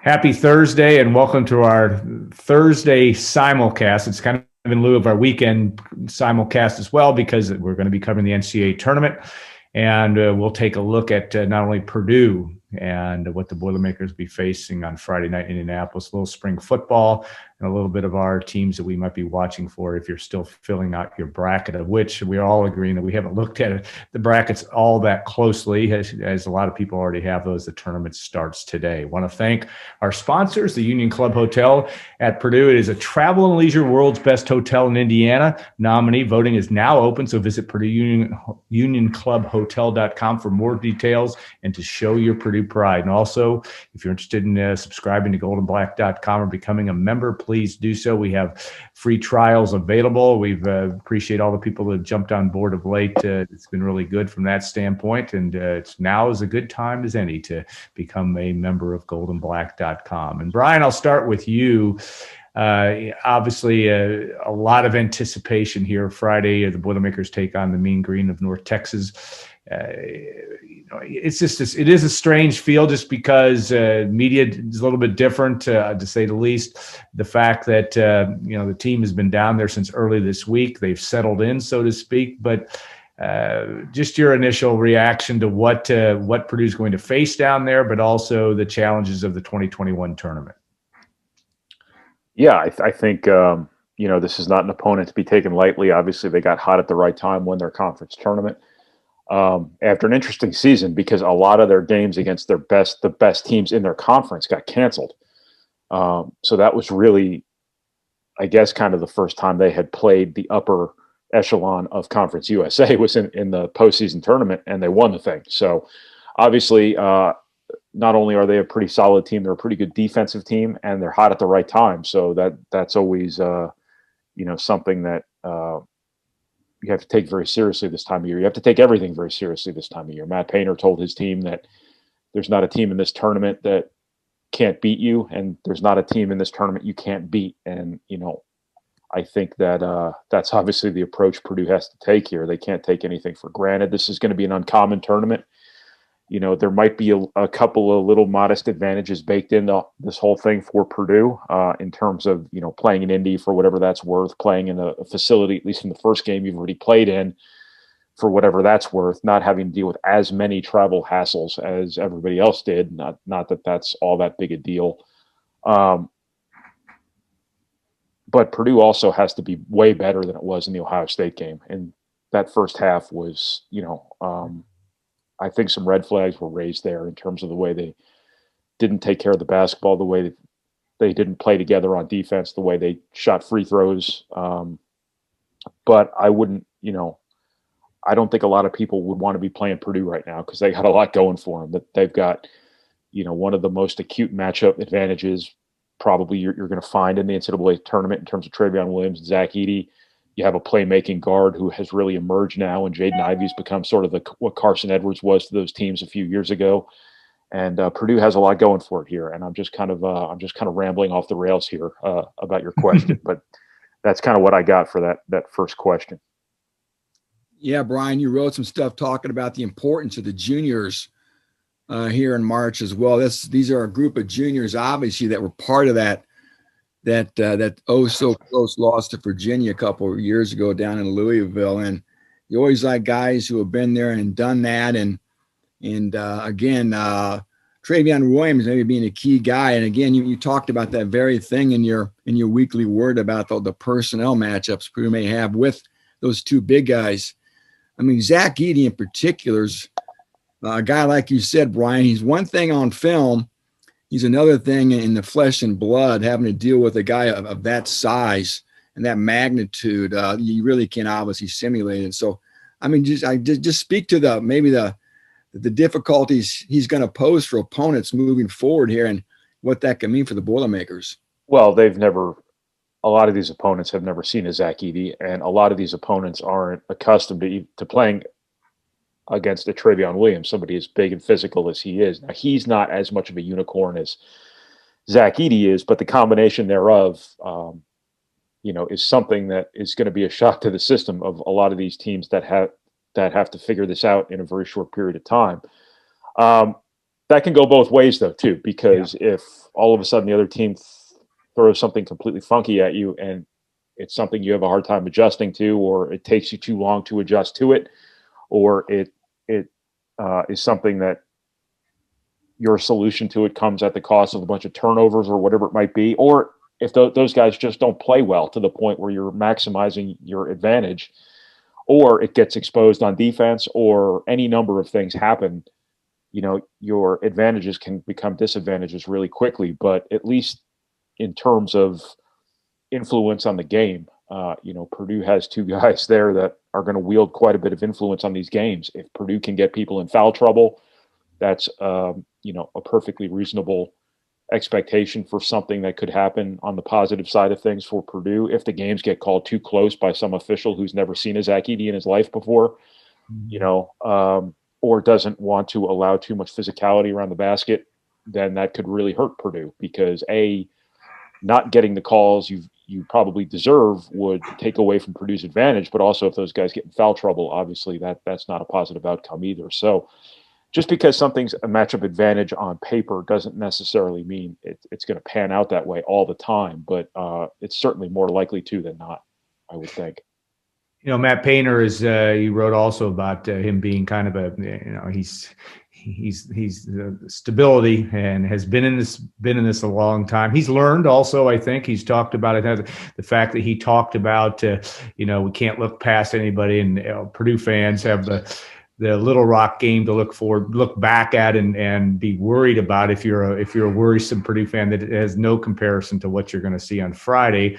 Happy Thursday and welcome to our Thursday simulcast. It's kind of in lieu of our weekend simulcast as well because we're going to be covering the NCAA tournament, and we'll take a look at not only Purdue and what the Boilermakers will be facing on Friday night in Indianapolis, a little spring football, and a little bit of our teams that we might be watching for if you're still filling out your bracket, of which we're all agreeing that we haven't looked at the brackets all that closely, as a lot of people already have those. The tournament starts today. I want to thank our sponsors, the Union Club Hotel at Purdue. It is a travel and leisure world's best hotel in Indiana. Nominee voting is now open, so visit PurdueUnionClubHotel.com for more details and to show your Purdue pride. And also, if you're interested in subscribing to goldenblack.com or becoming a member, please do so. We have free trials available. We appreciate all the people that have jumped on board of late. It's been really good from that standpoint, and it's now is a good time as any to become a member of goldenblack.com. And Brian, I'll start with you. Obviously, a lot of anticipation here. Friday, the Boilermakers take on the Mean Green of North Texas. It's just it is a strange feel just because media is a little bit different, to say the least. The fact that the team has been down there since early this week, they've settled in, so to speak. But just your initial reaction to what Purdue's going to face down there, but also the challenges of the 2021 tournament. Yeah, I think this is not an opponent to be taken lightly. Obviously, they got hot at the right time, won their conference tournament. After an interesting season, because a lot of their games against the best teams in their conference got canceled. So that was really, I guess, kind of the first time they had played the upper echelon of Conference USA was in the postseason tournament, and they won the thing. So obviously, not only are they a pretty solid team, they're a pretty good defensive team, and they're hot at the right time. So that's always something that you have to take very seriously this time of year. You have to take everything very seriously this time of year. Matt Painter told his team that there's not a team in this tournament that can't beat you, and there's not a team in this tournament you can't beat. And, I think that that's obviously the approach Purdue has to take here. They can't take anything for granted. This is going to be an uncommon tournament. There might be a couple of little modest advantages baked into this whole thing for Purdue in terms of, playing in Indy for whatever that's worth, playing in a facility, at least in the first game you've already played in, for whatever that's worth, not having to deal with as many travel hassles as everybody else did. Not that that's all that big a deal. But Purdue also has to be way better than it was in the Ohio State game. And that first half was, I think some red flags were raised there in terms of the way they didn't take care of the basketball, the way they didn't play together on defense, the way they shot free throws. But I wouldn't, I don't think a lot of people would want to be playing Purdue right now because they got a lot going for them. That they've got, one of the most acute matchup advantages probably you're going to find in the NCAA tournament in terms of Travion Williams and Zach Edey. You have a playmaking guard who has really emerged now, and Jaden Ivey's become sort of what Carson Edwards was to those teams a few years ago. And Purdue has a lot going for it here. And I'm just kind of rambling off the rails here about your question, but that's kind of what I got for that first question. Yeah, Brian, you wrote some stuff talking about the importance of the juniors here in March as well. These are a group of juniors, obviously, that were part of that oh so close loss to Virginia a couple of years ago down in Louisville. And you always like guys who have been there and done that. And again, Travion Williams maybe being a key guy. And again, you talked about that very thing in your weekly word about the personnel matchups Purdue may have with those two big guys. I mean, Zach Edey in particular is a guy, like you said, Brian. He's one thing on film. He's another thing in the flesh and blood, having to deal with a guy of that size and that magnitude. You really can't obviously simulate it. So, I mean, just speak to the difficulties he's going to pose for opponents moving forward here and what that can mean for the Boilermakers. Well, a lot of these opponents have never seen a Zach Edey, and a lot of these opponents aren't accustomed to playing against a Travion Williams, somebody as big and physical as he is. Now, he's not as much of a unicorn as Zach Edey is, but the combination thereof, is something that is going to be a shock to the system of a lot of these teams that have to figure this out in a very short period of time. that can go both ways though too, because if all of a sudden the other team throws something completely funky at you and it's something you have a hard time adjusting to, or it takes you too long to adjust to it, or it is something that your solution to it comes at the cost of a bunch of turnovers or whatever it might be, or if those guys just don't play well to the point where you're maximizing your advantage, or it gets exposed on defense, or any number of things happen, your advantages can become disadvantages really quickly. But at least in terms of influence on the game, Purdue has two guys there that are going to wield quite a bit of influence on these games. If Purdue can get people in foul trouble, that's a perfectly reasonable expectation for something that could happen on the positive side of things for Purdue. If the games get called too close by some official who's never seen a Zach Edey in his life before, or doesn't want to allow too much physicality around the basket, then that could really hurt Purdue, because not getting the calls you probably deserve would take away from Purdue's advantage. But also, if those guys get in foul trouble, obviously that's not a positive outcome either. So just because something's a matchup advantage on paper doesn't necessarily mean it's going to pan out that way all the time. But it's certainly more likely to than not, I would think. Matt Painter he wrote also about him being kind of he's stability and has been in this a long time. He's learned also, I think he's talked about it. The fact that he talked about, we can't look past anybody, and Purdue fans have the Little Rock game to look back at and be worried about if you're a worrisome Purdue fan that has no comparison to what you're going to see on Friday.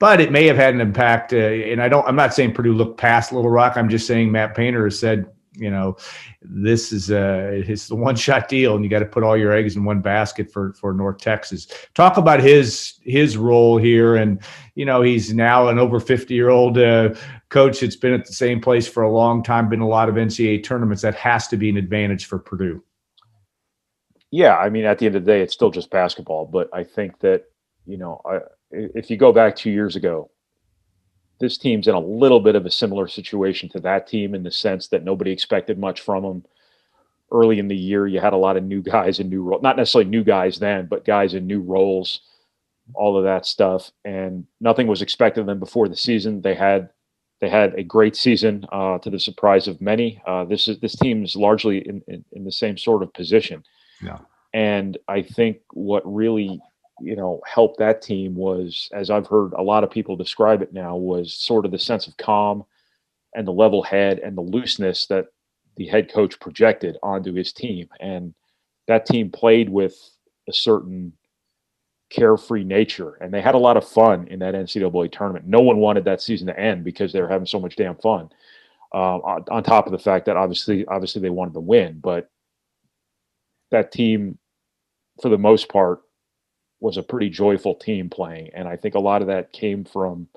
But it may have had an impact, and I'm not saying Purdue looked past Little Rock. I'm just saying Matt Painter has said, this is the one-shot deal, and you got to put all your eggs in one basket for North Texas. Talk about his role here, and he's now an over 50-year-old coach that's been at the same place for a long time, been in a lot of NCAA tournaments. That has to be an advantage for Purdue. Yeah, I mean, at the end of the day, it's still just basketball, but I think that if you go back 2 years ago, this team's in a little bit of a similar situation to that team, in the sense that nobody expected much from them. Early in the year, you had a lot of new guys in new roles, not necessarily new guys then, but guys in new roles, all of that stuff. And nothing was expected of them before the season. They had a great season, to the surprise of many. This team is largely in the same sort of position. Yeah. And I think what really helped that team was, as I've heard a lot of people describe it now, was sort of the sense of calm and the level head and the looseness that the head coach projected onto his team. And that team played with a certain carefree nature, and they had a lot of fun in that NCAA tournament. No one wanted that season to end because they were having so much damn fun. On top of the fact that obviously they wanted to win, but that team, for the most part, was a pretty joyful team playing. And I think a lot of that came from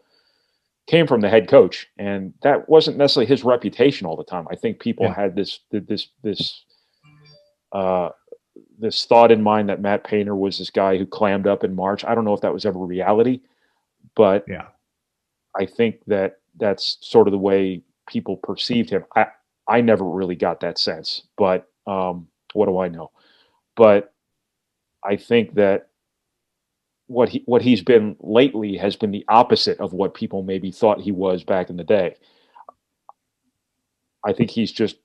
the head coach, and that wasn't necessarily his reputation all the time. I think people had this thought in mind that Matt Painter was this guy who clammed up in March. I don't know if that was ever reality, but I think that that's sort of the way people perceived him. I never really got that sense, but what do I know? But I think that what he's been lately has been the opposite of what people maybe thought he was back in the day. I think he's just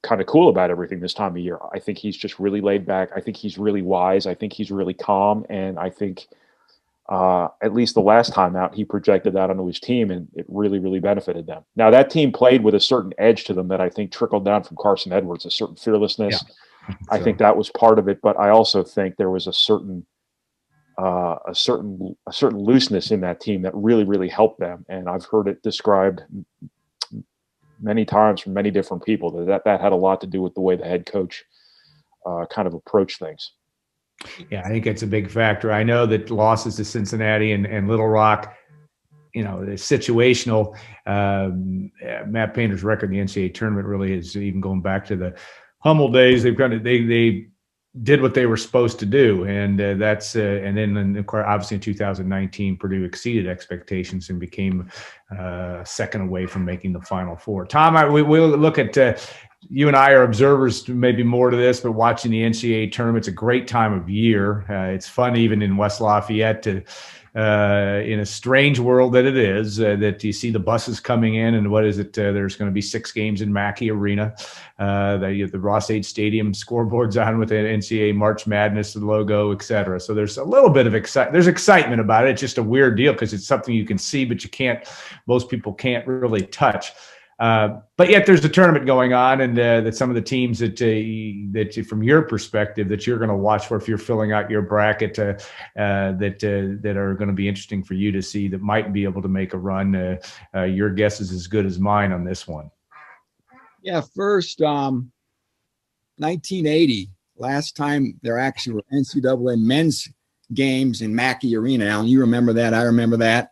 kind of cool about everything this time of year. I think he's just really laid back. I think he's really wise. I think he's really calm. And I think at least the last time out, he projected that onto his team, and it really, really benefited them. Now, that team played with a certain edge to them that I think trickled down from Carson Edwards, a certain fearlessness. Yeah. I think that was part of it, but I also think there was a certain looseness in that team that really, really helped them. And I've heard it described many times from many different people that had a lot to do with the way the head coach kind of approached things. Yeah, I think it's a big factor. I know that losses to Cincinnati and Little Rock, it's situational. Matt Painter's record in the NCAA tournament really is, even going back to the Hummel days, they did what they were supposed to do, and that's and then of course, obviously in 2019, Purdue exceeded expectations and became second away from making the Final Four. Tom, we'll look at you and I are observers, maybe more to this, but watching the NCAA tournament, it's a great time of year. It's fun even in West Lafayette to, in a strange world that it is, that you see the buses coming in, and what is it? There's going to be 6 games in Mackey Arena. The Ross-Age Stadium scoreboard's on with the NCAA March Madness logo, et cetera. So there's a little bit of excitement about it. It's just a weird deal because it's something you can see, but most people can't really touch. But yet there's a tournament going on, and that some of the teams that from your perspective that you're going to watch for if you're filling out your bracket that are going to be interesting for you to see that might be able to make a run. Your guess is as good as mine on this one. Yeah, first 1980, last time there actually were NCAA men's games in Mackey Arena. Alan, you remember that? I remember that.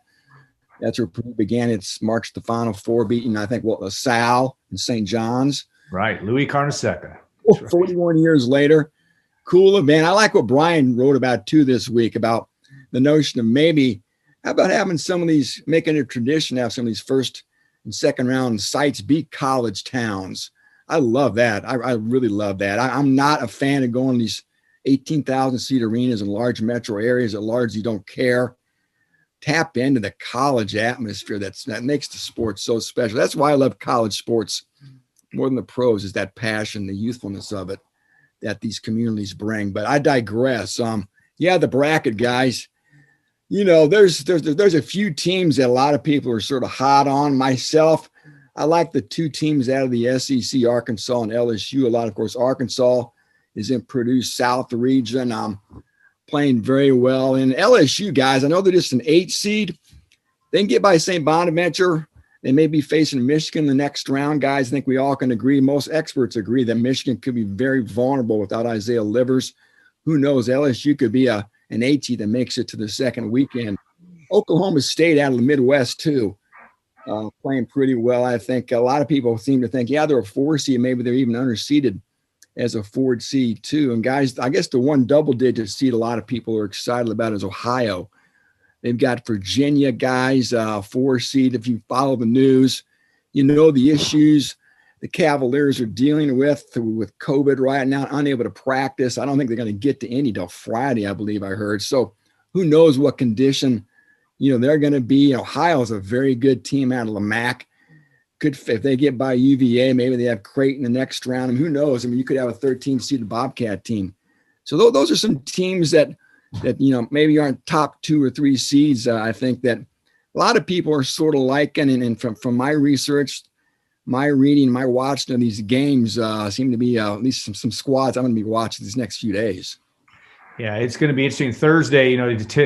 That's where Purdue began its march to the Final Four, beating, I think, LaSalle and St. John's. Right, Louis Carnesecca. 41 years later. Cool event. I like what Brian wrote about, too, this week, about the notion of maybe, how about having some of these, making it a tradition to have some of these first and second round sites beat college towns. I love that. I really love that. I'm not a fan of going to these 18,000 seat arenas in large metro areas that largely don't care. Tap into the college atmosphere that makes the sport so special. That's why I love college sports more than the pros, is that passion, the youthfulness of it that these communities bring. But I digress. The bracket, guys. You know, there's a few teams that a lot of people are sort of hot on. Myself, I like the 2 teams out of the SEC, Arkansas and LSU. A lot, of course, Arkansas is in Purdue's South region. Playing very well. And LSU, guys, I know they're just an 8 seed. They can get by St. Bonaventure. They may be facing Michigan in the next round, guys. I think we all can agree. Most experts agree that Michigan could be very vulnerable without Isaiah Livers. Who knows? LSU could be an 8 seed that makes it to the second weekend. Oklahoma State out of the Midwest, too, playing pretty well. I think a lot of people seem to think, they're a 4 seed. Maybe they're even underseeded as a 4 seed too. And guys, I guess the one double-digit seed a lot of people are excited about is Ohio. They've got Virginia, guys, 4 seed. If you follow the news, you know the issues the Cavaliers are dealing with COVID right now, unable to practice. I don't think they're going to get to any till Friday, I believe I heard. So who knows what condition, they're going to be. Ohio is a very good team out of Lamac. If they get by UVA, maybe they have Creighton the next round. Who knows? You could have a 13-seeded Bobcat team. So those are some teams that maybe aren't top 2 or 3 seeds. I think that a lot of people are sort of liking, and from my research, my reading, my watching of these games, seem to be at least some squads I'm going to be watching these next few days. Yeah, it's going to be interesting. Thursday,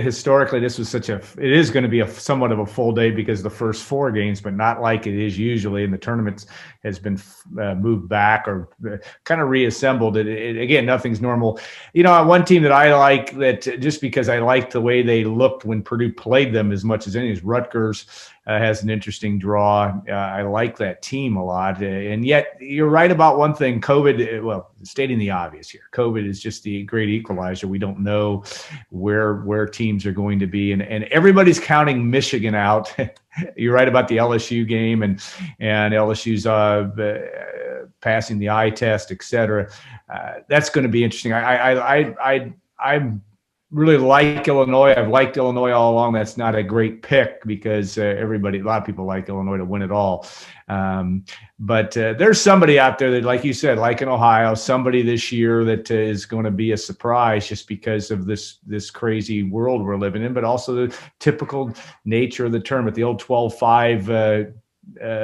historically, this was it is going to be somewhat of a full day because of the first 4 games, but not like it is usually. And the tournament has been moved back or kind of reassembled. Again, nothing's normal. One team that I like, that just because I liked the way they looked when Purdue played them as much as any, is Rutgers. Has an interesting draw. I like that team a lot. And yet you're right about one thing. COVID, stating the obvious here, COVID is just the great equalizer. We don't know where teams are going to be. And everybody's counting Michigan out. You're right about the LSU game and LSU's passing the eye test, et cetera. That's going to be interesting. I'm really like Illinois. I've liked Illinois all along. That's not a great pick because a lot of people like Illinois to win it all. But there's somebody out there that, like you said, like in Ohio, somebody this year that is going to be a surprise just because of this crazy world we're living in, but also the typical nature of the tournament, the old 12-5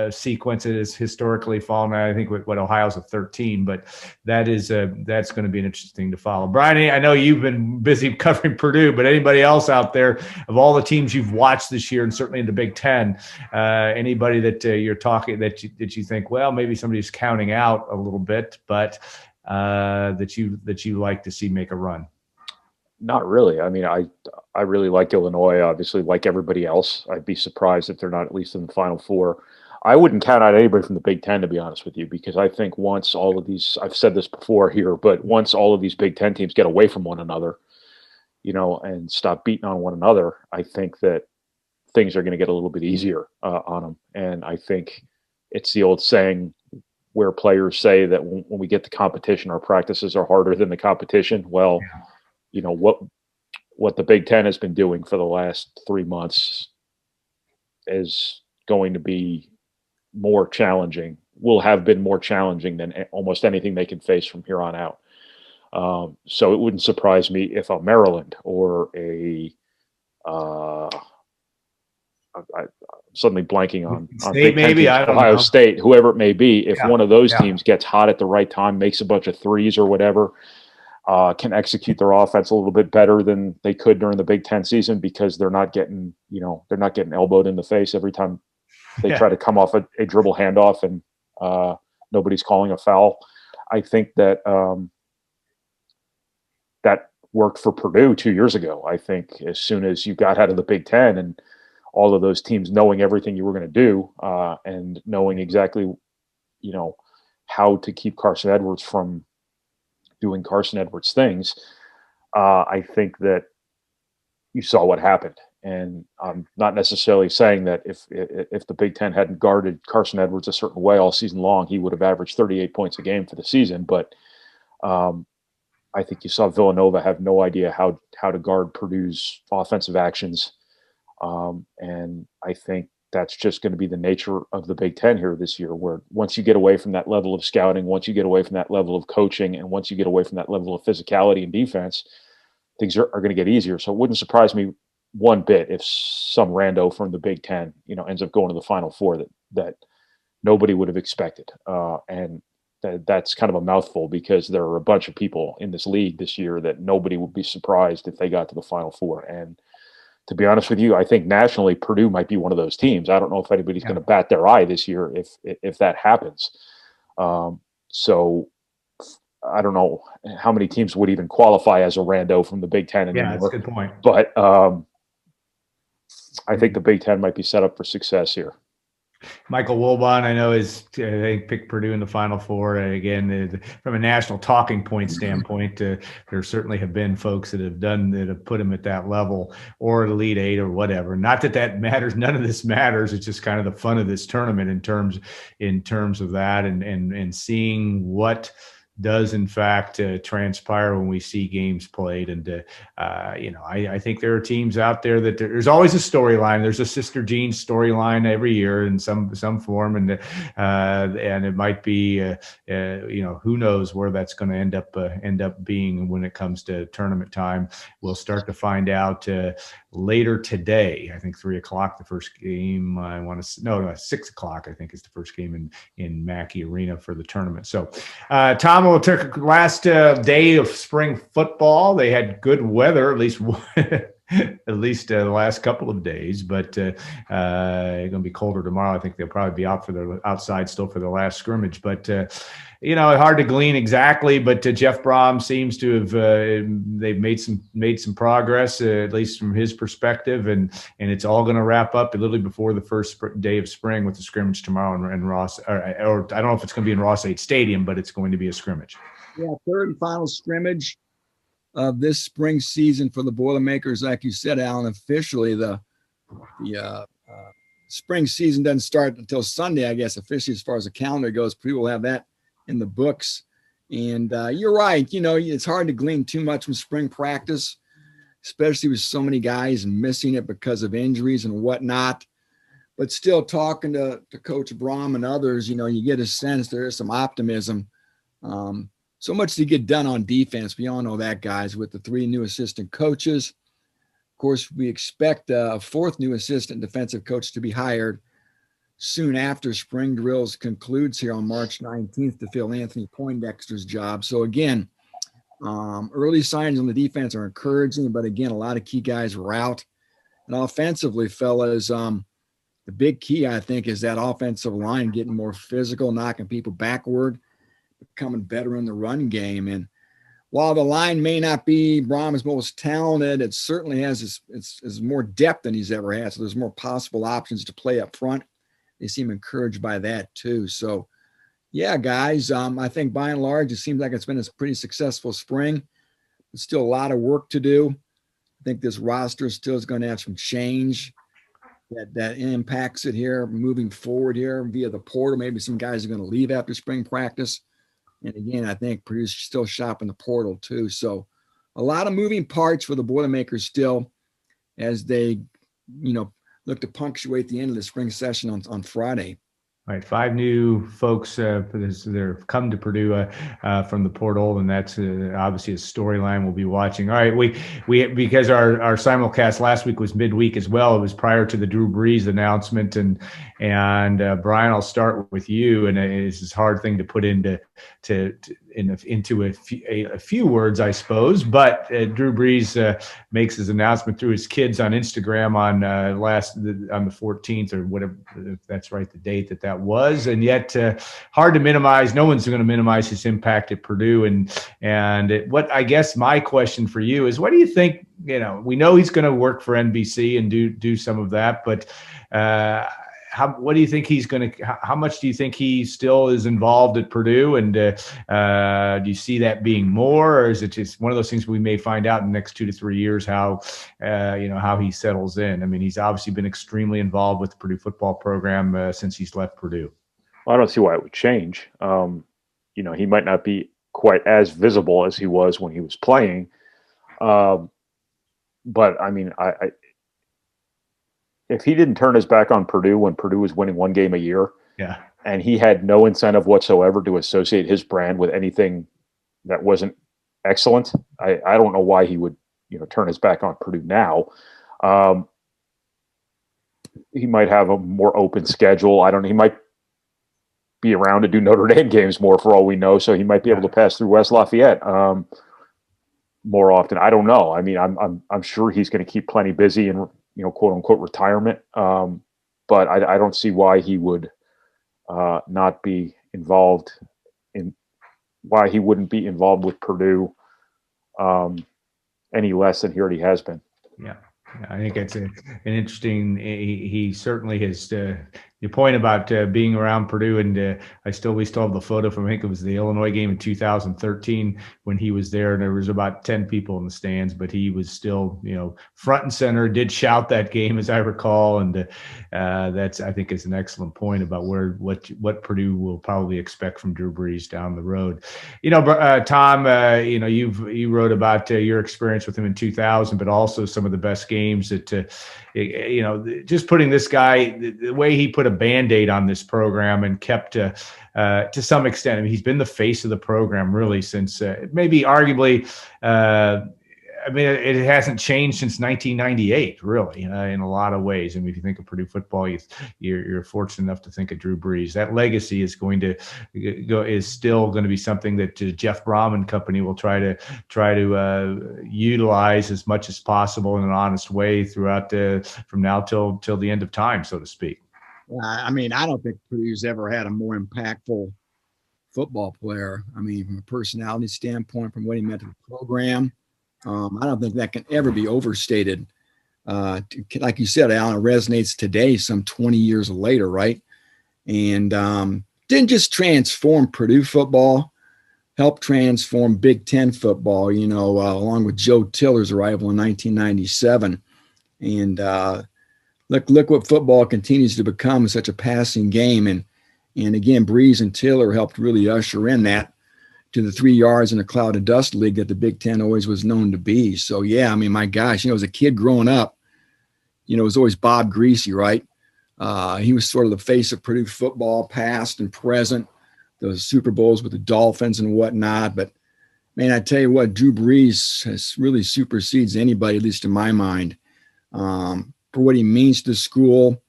sequence that has historically fallen. I think what Ohio's a 13, but that's going to be an interesting to follow. Brian, I know you've been busy covering Purdue, but anybody else out there of all the teams you've watched this year, and certainly in the Big Ten, anybody that you're talking that you think, well, maybe somebody's counting out a little bit, but that you like to see make a run? Not really. I really like Illinois, obviously, like everybody else. I'd be surprised if they're not at least in the Final Four. I wouldn't count out anybody from the Big Ten, to be honest with you, because I think once all of these, I've said this before here, but once all of these Big Ten teams get away from one another, and stop beating on one another, I think that things are going to get a little bit easier on them. And I think it's the old saying, where players say that when we get to competition, our practices are harder than the competition. Well, you know, what the Big Ten has been doing for the last 3 months is going to be more challenging, will have been more challenging than almost anything they can face from here on out. So it wouldn't surprise me if a Maryland or I'm suddenly blanking on State, Big Ten maybe, teams, I don't Ohio know. State, whoever it may be, if one of those Yeah. teams gets hot at the right time, makes a bunch of threes or whatever, can execute their offense a little bit better than they could during the Big Ten season because they're not getting elbowed in the face every time they try to come off a dribble handoff and nobody's calling a foul. I think that that worked for Purdue 2 years ago. I think as soon as you got out of the Big Ten and all of those teams knowing everything you were going to do and knowing exactly, you know, how to keep Carson Edwards from doing Carson Edwards things, I think that you saw what happened. And I'm not necessarily saying that if the Big Ten hadn't guarded Carson Edwards a certain way all season long, he would have averaged 38 points a game for the season. But I think you saw Villanova have no idea how to guard Purdue's offensive actions. And I think that's just going to be the nature of the Big Ten here this year, where once you get away from that level of scouting, once you get away from that level of coaching, and once you get away from that level of physicality and defense, things are going to get easier. So it wouldn't surprise me one bit if some rando from the Big Ten, you know, ends up going to the Final Four that nobody would have expected. And that's kind of a mouthful because there are a bunch of people in this league this year that nobody would be surprised if they got to the Final Four. And to be honest with you, I think nationally Purdue might be one of those teams. I don't know if anybody's going to bat their eye this year if that happens. So I don't know how many teams would even qualify as a rando from the Big Ten anymore. Yeah, that's a good point. But I think the Big Ten might be set up for success here. Michael Wilbon, I know, they picked Purdue in the Final Four. Again, from a national talking point standpoint, there certainly have been folks that have put him at that level or Elite Eight or whatever. Not that matters. None of this matters. It's just kind of the fun of this tournament in terms of that and seeing what does in fact transpire when we see games played. And I think there are teams out there that there's always a storyline. There's a Sister Jean storyline every year in some form, and it might be who knows where that's going to end up being when it comes to tournament time. We'll start to find out later today. I think 3:00 the first game. 6:00 I think is the first game in Mackey Arena for the tournament. So Tom, will take last day of spring football. They had good weather, at least the last couple of days, but it's going to be colder tomorrow. I think they'll probably be outside still for the last scrimmage, but hard to glean exactly, but Jeff Brom seems to have they've made some progress, at least from his perspective, and it's all going to wrap up literally before the first day of spring with the scrimmage tomorrow in Ross, or I don't know if it's going to be in Ross-Ade Stadium, but it's going to be a scrimmage. Yeah, third and final scrimmage of this spring season for the Boilermakers. Like you said, Alan, officially the spring season doesn't start until Sunday, I guess, officially as far as the calendar goes. People will have that in the books. And you're right. It's hard to glean too much from spring practice, especially with so many guys missing it because of injuries and whatnot. But still, talking to Coach Brom and others, you get a sense there is some optimism. So much to get done on defense. We all know that, guys, with the 3 new assistant coaches. Of course, we expect a 4th new assistant defensive coach to be hired soon after spring drills concludes here on March 19th to fill Anthony Poindexter's job. So again, early signs on the defense are encouraging, but again, a lot of key guys were out. And offensively, fellas, the big key, I think, is that offensive line getting more physical, knocking people backward, becoming better in the run game. And while the line may not be Brom's most talented, it certainly has it's more depth than he's ever had. So there's more possible options to play up front. They seem encouraged by that too. So, yeah, guys, I think by and large, it seems like it's been a pretty successful spring. There's still a lot of work to do. I think this roster still is going to have some change. that impacts it here moving forward here via the portal. Maybe some guys are going to leave after spring practice. And again, I think Purdue's still shopping the portal too. So a lot of moving parts for the Boilermakers still as they, look to punctuate the end of the spring session on Friday. All right, 5 new folks they're come to Purdue from the portal, and that's obviously a storyline we'll be watching. All right, we because our simulcast last week was midweek as well. It was prior to the Drew Brees announcement, and Brian, I'll start with you. And it's a hard thing to put into a few words, I suppose. But Drew Brees makes his announcement through his kids on Instagram on the 14th or whatever, if that's right, the date that was. And yet hard to minimize. No one's going to minimize his impact at Purdue. What I guess my question for you is, what do you think? We know he's going to work for NBC and do some of that, but what do you think he's going to? How much do you think he still is involved at Purdue? And do you see that being more, or is it just one of those things we may find out in the next 2 to 3 years how he settles in? I mean, he's obviously been extremely involved with the Purdue football program since he's left Purdue. Well, I don't see why it would change. He might not be quite as visible as he was when he was playing, but I mean, if he didn't turn his back on Purdue when Purdue was winning 1 game a year, and he had no incentive whatsoever to associate his brand with anything that wasn't excellent, I don't know why he would, turn his back on Purdue now. He might have a more open schedule. He might be around to do Notre Dame games more for all we know, so he might be able to pass through West Lafayette more often. I don't know. I mean, I'm sure he's going to keep plenty busy and quote unquote retirement. But I don't see why he would not be involved why he wouldn't be involved with Purdue any less than he already has been. Yeah. I think it's an interesting, he certainly has, your point about being around Purdue, and we still have the photo from, I think it was the Illinois game in 2013 when he was there, and there was about 10 people in the stands, but he was still, front and center, did shout that game as I recall. And that's, I think, is an excellent point about what Purdue will probably expect from Drew Brees down the road. Tom, you wrote about your experience with him in 2000, but also some of the best games that, just putting this guy, the way he put a Band-Aid on this program and kept to some extent, I mean, he's been the face of the program really since maybe arguably, it hasn't changed since 1998, really, in a lot of ways. I mean, if you think of Purdue football, you're fortunate enough to think of Drew Brees. That legacy is still going to be something that Jeff Brom and company will try to utilize as much as possible in an honest way throughout from now till the end of time, so to speak. I mean, I don't think Purdue's ever had a more impactful football player. I mean, from a personality standpoint, from what he meant to the program, I don't think that can ever be overstated. Like you said, Alan, it resonates today, some 20 years later, right? And didn't just transform Purdue football, helped transform Big Ten football, along with Joe Tiller's arrival in 1997. And look what football continues to become, such a passing game. And again, Brees and Tiller helped really usher in that to the 3 yards in a cloud of dust league that the Big Ten always was known to be. So, yeah, I mean, my gosh, as a kid growing up, it was always Bob Greasy, right? He was sort of the face of Purdue football, past and present, those Super Bowls with the Dolphins and whatnot. But, man, I tell you what, Drew Brees has really supersedes anybody, at least in my mind, for what he means to the school,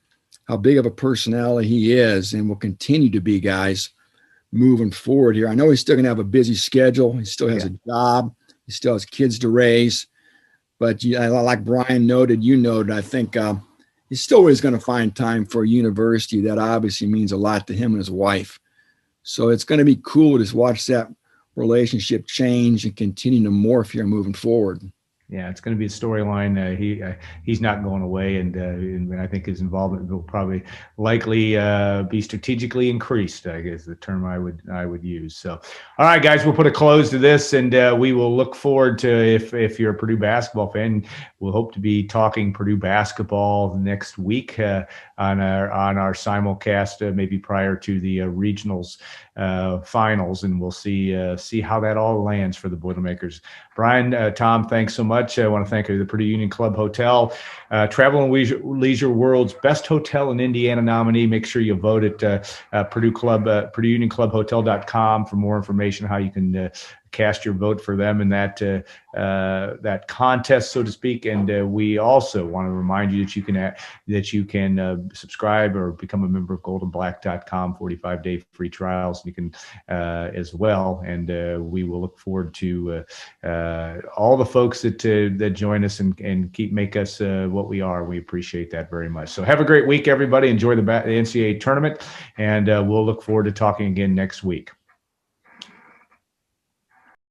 how big of a personality he is and will continue to be, guys, moving forward here. I know he's still going to have a busy schedule. He still has a job. He still has kids to raise. But like Brian noted, I think he's still always going to find time for a university. That obviously means a lot to him and his wife. So it's going to be cool to just watch that relationship change and continue to morph here moving forward. Yeah, it's going to be a storyline. He's not going away, and I think his involvement will probably likely be strategically increased, I guess the term I would use. So, all right, guys, we'll put a close to this, and we will look forward to, if you're a Purdue basketball fan, we'll hope to be talking Purdue basketball next week on our simulcast, maybe prior to the regionals finals, and we'll see how that all lands for the Boilermakers. Brian, Tom, thanks so much. I want to thank the Purdue Union Club Hotel, Travel and Leisure World's Best Hotel in Indiana nominee. Make sure you vote at PurdueUnionClubHotel.com for more information how you can cast your vote for them in that contest, so to speak. And we also want to remind you that you can subscribe or become a member of goldenblack.com, 45-day free trials. You can as well. And we will look forward to all the folks that join us and make us what we are. We appreciate that very much. So have a great week, everybody. Enjoy the NCAA tournament, and we'll look forward to talking again next week.